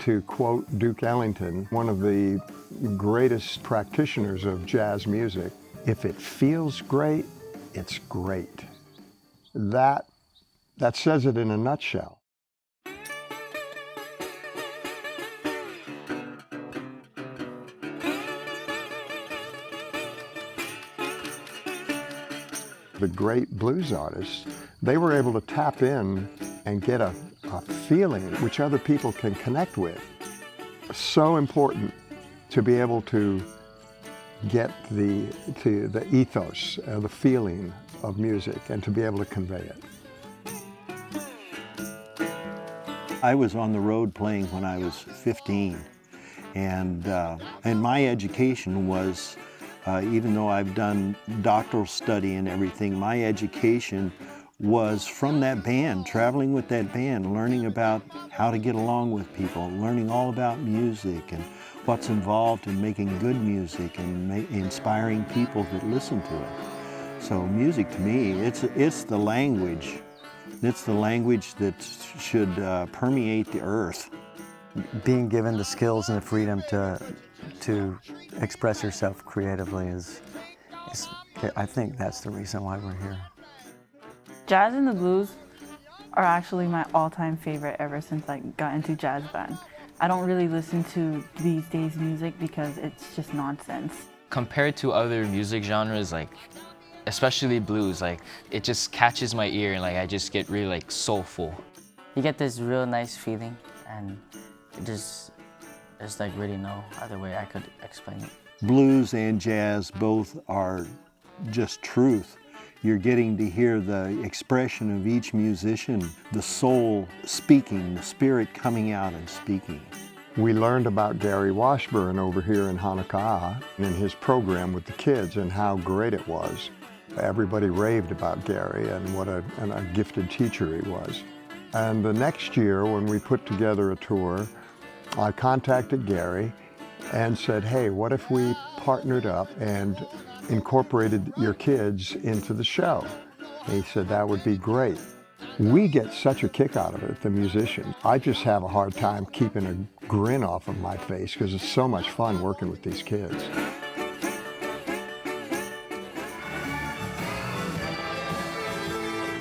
To quote Duke Ellington, one of the greatest practitioners of jazz music, if it feels great, it's great. That says it in a nutshell. The great blues artists, they were able to tap in and get a feeling which other people can connect with. So important to be able to get the ethos, the feeling of music, and to be able to convey it. I was on the road playing when I was 15, and my education was, even though I've done doctoral study and everything, my education was from that band, traveling with that band, learning about how to get along with people, learning all about music and what's involved in making good music and inspiring people that listen to it. So music to me, it's the language. It's the language that should permeate the earth. Being given the skills and the freedom to express yourself creatively is, I think that's the reason why we're here. Jazz and the blues are actually my all-time favorite ever since I got into jazz band. I don't really listen to these days music because it's just nonsense. Compared to other music genres, like especially blues, like it just catches my ear and like I just get really like soulful. You get this real nice feeling, and there's like really no other way I could explain it. Blues and jazz both are just truth. You're getting to hear the expression of each musician, the soul speaking, the spirit coming out and speaking. We learned about Gary Washburn over here in Honoka'a and his program with the kids and how great it was. Everybody raved about Gary and what a gifted teacher he was. And the next year when we put together a tour, I contacted Gary and said, hey, what if we partnered up and incorporated your kids into the show? And he said, that would be great. We get such a kick out of it, the musicians. I just have a hard time keeping a grin off of my face because it's so much fun working with these kids.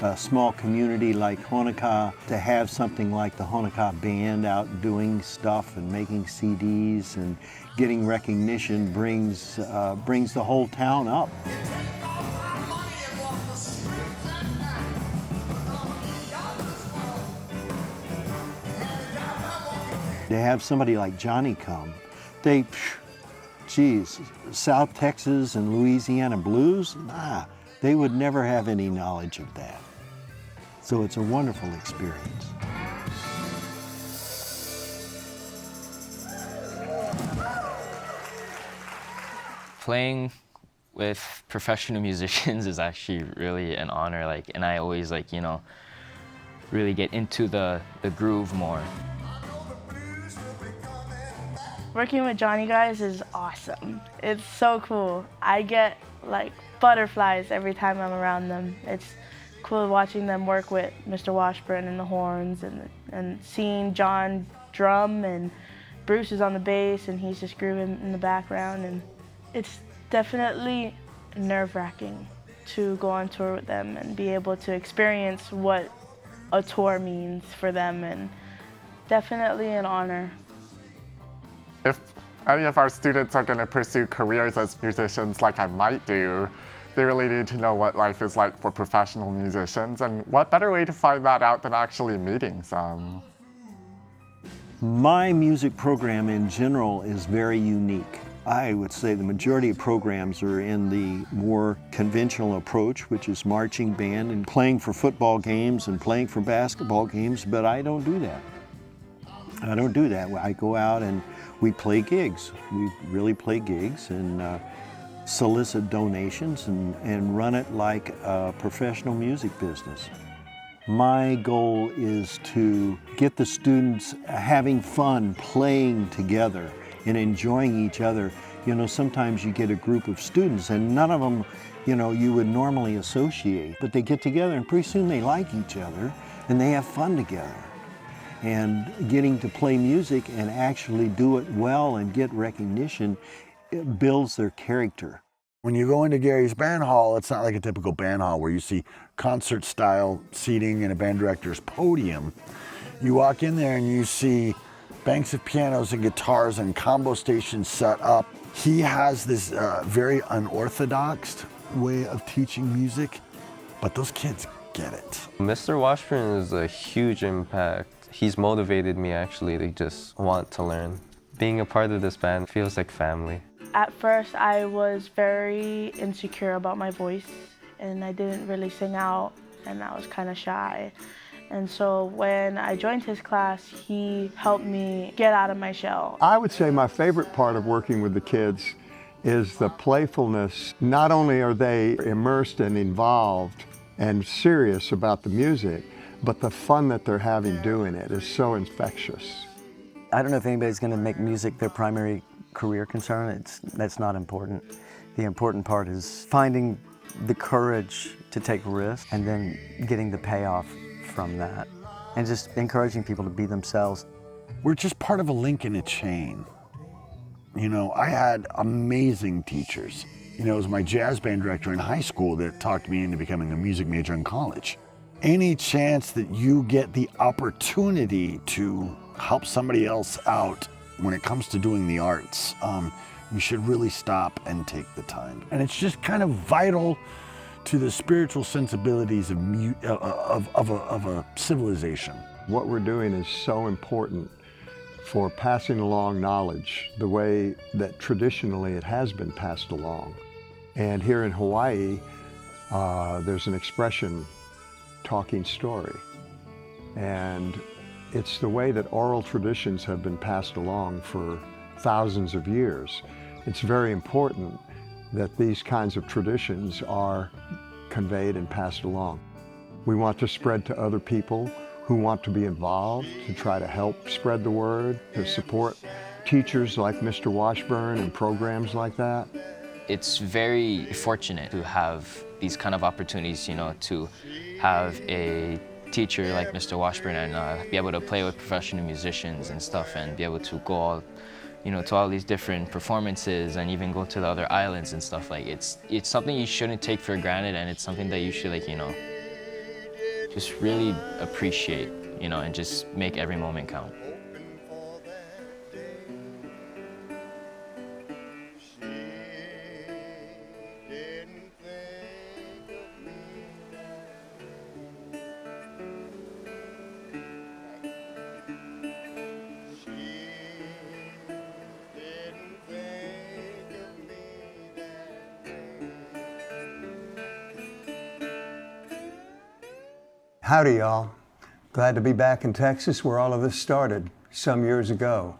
A small community like Honoka'a, to have something like the Honoka'a band out doing stuff and making CDs and getting recognition brings the whole town up. To have somebody like Johnny come, South Texas and Louisiana blues, they would never have any knowledge of that. So it's a wonderful experience. Playing with professional musicians is actually really an honor, and I always really get into the groove more. Working with Johnny guys is awesome. It's so cool. I get butterflies every time I'm around them. It's cool watching them work with Mr. Washburn and the horns and seeing John drum and Bruce is on the bass and he's just grooving in the background, and it's definitely nerve-wracking to go on tour with them and be able to experience what a tour means for them, and definitely an honor. If any of our students are going to pursue careers as musicians like I might do, they really need to know what life is like for professional musicians, and what better way to find that out than actually meeting some. My music program in general is very unique. I would say the majority of programs are in the more conventional approach, which is marching band and playing for football games and playing for basketball games, but I don't do that. I don't do that. I go out and we play gigs. We really play gigs and solicit donations and run it like a professional music business. My goal is to get the students having fun, playing together and enjoying each other. Sometimes you get a group of students and none of them, you would normally associate, but they get together and pretty soon they like each other and they have fun together. And getting to play music and actually do it well and get recognition, it builds their character. When you go into Gary's band hall, it's not like a typical band hall where you see concert-style seating and a band director's podium. You walk in there and you see banks of pianos and guitars and combo stations set up. He has this very unorthodox way of teaching music, but those kids get it. Mr. Washburn is a huge impact. He's motivated me actually to just want to learn. Being a part of this band feels like family. At first, I was very insecure about my voice, and I didn't really sing out, and I was kind of shy. And so when I joined his class, he helped me get out of my shell. I would say my favorite part of working with the kids is the playfulness. Not only are they immersed and involved and serious about the music, but the fun that they're having doing it is so infectious. I don't know if anybody's going to make music their primary career concern. That's not important. The important part is finding the courage to take risks and then getting the payoff from that, and just encouraging people to be themselves. We're just part of a link in a chain. You know, I had amazing teachers. You know, it was my jazz band director in high school that talked me into becoming a music major in college. Any chance that you get the opportunity to help somebody else out when it comes to doing the arts, you should really stop and take the time. And it's just kind of vital to the spiritual sensibilities of a civilization. What we're doing is so important for passing along knowledge the way that traditionally it has been passed along. And here in Hawaii, there's an expression, talking story. And it's the way that oral traditions have been passed along for thousands of years. It's very important that these kinds of traditions are conveyed and passed along. We want to spread to other people who want to be involved, to try to help spread the word, to support teachers like Mr. Washburn and programs like that. It's very fortunate to have these kind of opportunities, you know, to have a teacher like Mr. Washburn and be able to play with professional musicians and stuff, and be able to go all, you know, to all these different performances and even go to the other islands and stuff. Like it's something you shouldn't take for granted, and it's something that you should, like, you know, just really appreciate, you know, and just make every moment count. Howdy, y'all. Glad to be back in Texas where all of this started some years ago.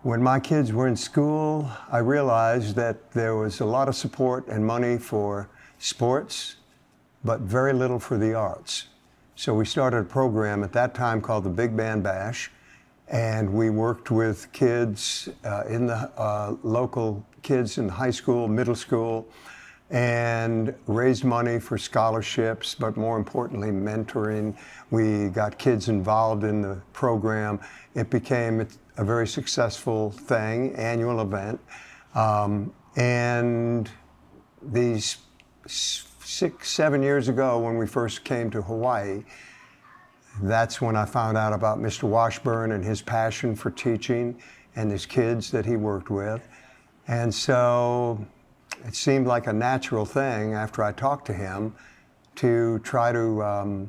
When my kids were in school, I realized that there was a lot of support and money for sports, but very little for the arts. So we started a program at that time called the Big Band Bash, and we worked with kids in the local kids in high school, middle school, and raised money for scholarships, but more importantly, mentoring. We got kids involved in the program. It became a very successful thing, annual event. And these 6, 7 years ago, when we first came to Hawaii, that's when I found out about Mr. Washburn and his passion for teaching and his kids that he worked with. And so it seemed like a natural thing after I talked to him to try to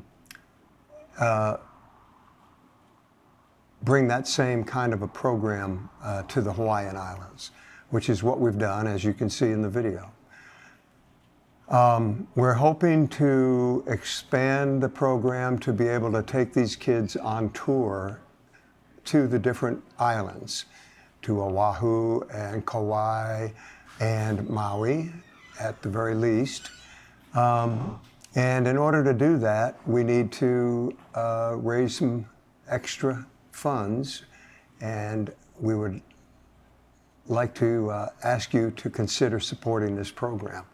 bring that same kind of a program to the Hawaiian Islands, which is what we've done, as you can see in the video. We're hoping to expand the program to be able to take these kids on tour to the different islands, to Oahu and Kauai and Maui at the very least. And in order to do that, we need to raise some extra funds, and we would like to ask you to consider supporting this program.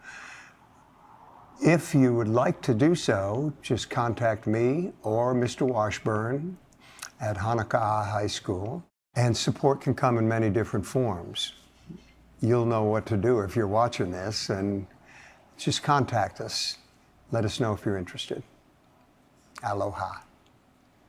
If you would like to do so, just contact me or Mr. Washburn at Honoka'a High School. And support can come in many different forms. You'll know what to do if you're watching this, and just contact us. Let us know if you're interested. Aloha.